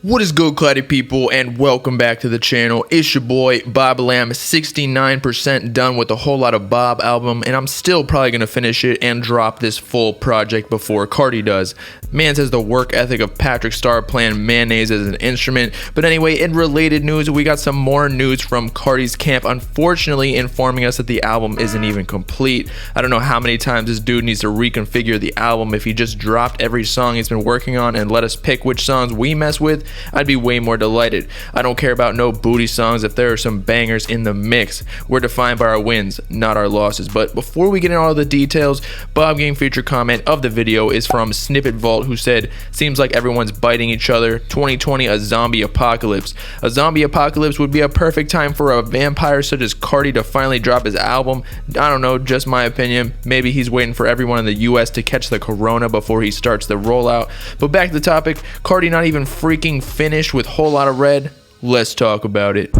What is good, Claddy people, and welcome back to the channel. It's your boy Bobbalam, 69% done with a whole lot of Bob album, and I'm still probably gonna finish it and drop this full project before Carti does. Man says the work ethic of Patrick Star playing mayonnaise as an instrument. But anyway, in related news, we got some more news from Carti's camp, unfortunately informing us that the album isn't even complete. I don't know how many times this dude needs to reconfigure the album. If he just dropped every song he's been working on and let us pick which songs we mess with, I'd be way more delighted. I don't care about no booty songs if there are some bangers in the mix. We're defined by our wins, not our losses. But before we get into all the details, Bob Game feature comment of the video is from Snippet Vault, who said, "Seems like everyone's biting each other. 2020 a zombie apocalypse. A zombie apocalypse would be a perfect time for a vampire such as Carti to finally drop his album. I don't know, just my opinion. Maybe he's waiting for everyone in the US to catch the corona before he starts the rollout." But back to the topic, Carti not even freaking finished with Whole Lotta Red. Let's talk about it.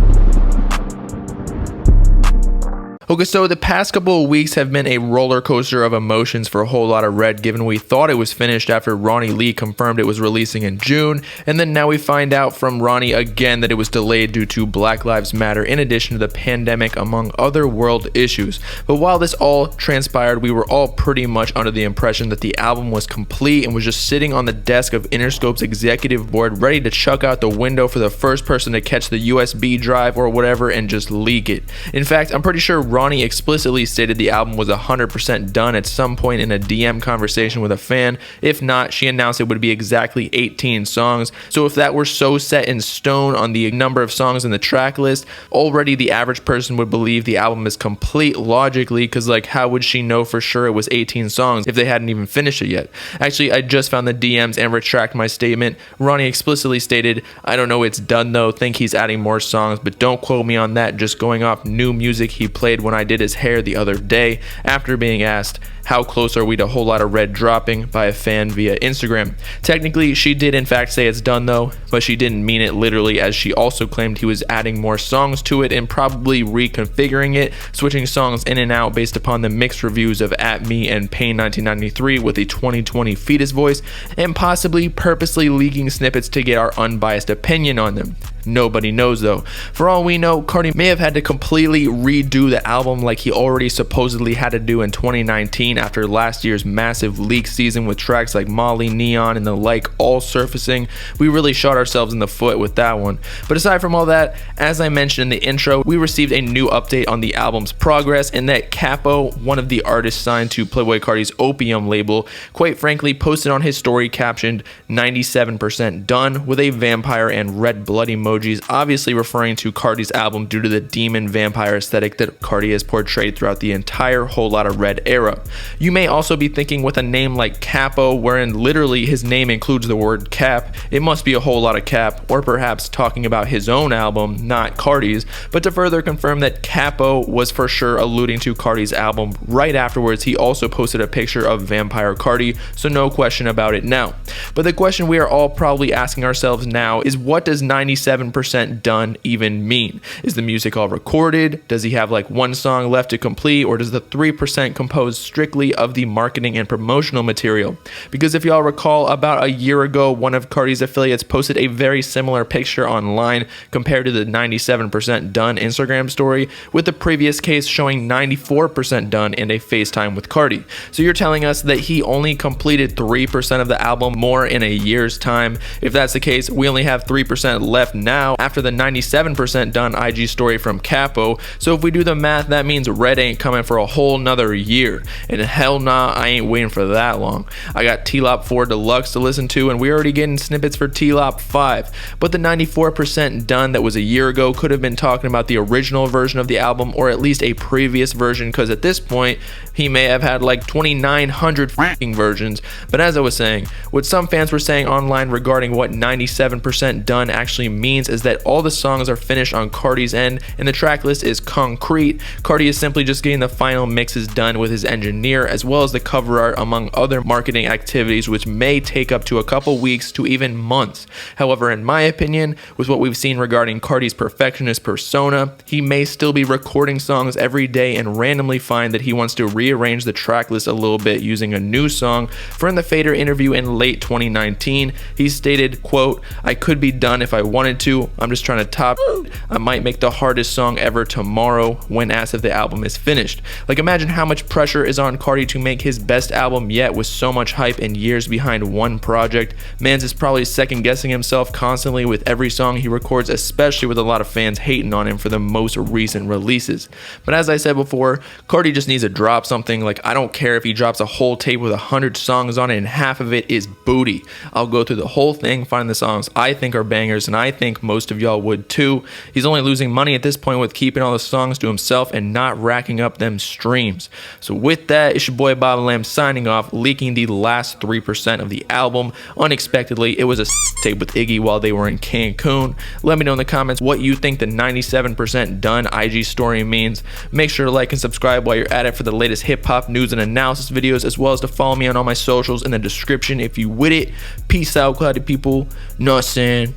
Okay, so the past couple of weeks have been a roller coaster of emotions for Whole Lotta Red, given we thought it was finished after Ronnie Lee confirmed it was releasing in June, and then now we find out from Ronnie again that it was delayed due to Black Lives Matter in addition to the pandemic, among other world issues. But while this all transpired, we were all pretty much under the impression that the album was complete and was just sitting on the desk of Interscope's executive board ready to chuck out the window for the first person to catch the USB drive or whatever and just leak it. In fact, I'm pretty sure Ronnie explicitly stated the album was 100% done at some point in a DM conversation with a fan. If not, she announced it would be exactly 18 songs. So if that were so set in stone on the number of songs in the track list, already the average person would believe the album is complete logically, because like, how would she know for sure it was 18 songs if they hadn't even finished it yet? Actually, I just found the DMs and retract my statement. Ronnie explicitly stated, "I don't know, it's done though, think he's adding more songs, but don't quote me on that, just going off new music he played when I did his hair the other day," after being asked how close are we to Whole Lotta Red dropping by a fan via Instagram. Technically, she did in fact say it's done though, but she didn't mean it literally, as she also claimed he was adding more songs to it and probably reconfiguring it, switching songs in and out based upon the mixed reviews of At Me and Pain 1993 with a 2020 fetus voice, and possibly purposely leaking snippets to get our unbiased opinion on them. Nobody knows though. For all we know, Carti may have had to completely redo the album like he already supposedly had to do in 2019 after last year's massive leak season with tracks like Molly, Neon, and the like all surfacing. We really shot ourselves in the foot with that one. But aside from all that, as I mentioned in the intro, we received a new update on the album's progress, and that Capo, one of the artists signed to Playboi Carti's Opium label, quite frankly posted on his story captioned 97% done with a vampire and red blood emojis, obviously referring to Carti's album due to the demon vampire aesthetic that Carti has portrayed throughout the entire Whole Lotta Red era. You may also be thinking, with a name like Capo, wherein literally his name includes the word cap, it must be a whole lot of cap, or perhaps talking about his own album, not Carti's. But to further confirm that Capo was for sure alluding to Carti's album, right afterwards he also posted a picture of Vampire Carti, so no question about it now. But the question we are all probably asking ourselves now is, what does 97% done even mean? Is the music all recorded? Does he have like one song left to complete, or does the 3% compose strictly of the marketing and promotional material? Because if y'all recall, about a year ago, one of Carti's affiliates posted a very similar picture online compared to the 97% done Instagram story, with the previous case showing 94% done and a FaceTime with Carti. So you're telling us that he only completed 3% of the album more in a year's time? If that's the case, we only have 3% left now after the 97% done IG story from Capo. So if we do the math, that means Red ain't coming for a whole nother year. And hell nah, I ain't waiting for that long. I got T-Lop 4 Deluxe to listen to, and we're already getting snippets for T-Lop 5. But the 94% done that was a year ago could have been talking about the original version of the album, or at least a previous version, because at this point he may have had like 2,900 f***ing versions. But as I was saying, what some fans were saying online regarding what 97% done actually means means is that all the songs are finished on Carti's end and the track list is concrete. Carti is simply just getting the final mixes done with his engineer, as well as the cover art, among other marketing activities, which may take up to a couple weeks to even months. However, in my opinion, with what we've seen regarding Carti's perfectionist persona, he may still be recording songs every day and randomly find that he wants to rearrange the track list a little bit using a new song. For in the Fader interview in late 2019, he stated, quote, "I could be done if I wanted to. I'm just trying to top it. I might make the hardest song ever tomorrow," when asked if the album is finished. Like, imagine how much pressure is on Carti to make his best album yet with so much hype and years behind one project. Mans is probably second guessing himself constantly with every song he records, especially with a lot of fans hating on him for the most recent releases. But as I said before, Carti just needs to drop something. Like, I don't care if he drops a whole tape with 100 songs on it and half of it is booty. I'll go through the whole thing, find the songs I think are bangers, and I think most of y'all would too. He's only losing money at this point with keeping all the songs to himself and not racking up them streams. So with that, it's your boy Bobbalam signing off, leaking the last 3% of the album unexpectedly. It was a tape with Iggy while they were in Cancun. Let me know in the comments what you think the 97% done IG story means. Make sure to like and subscribe while you're at it for the latest hip-hop news and analysis videos, as well as to follow me on all my socials in the description if you with it. Peace out, cloudy people. Know what I'm saying?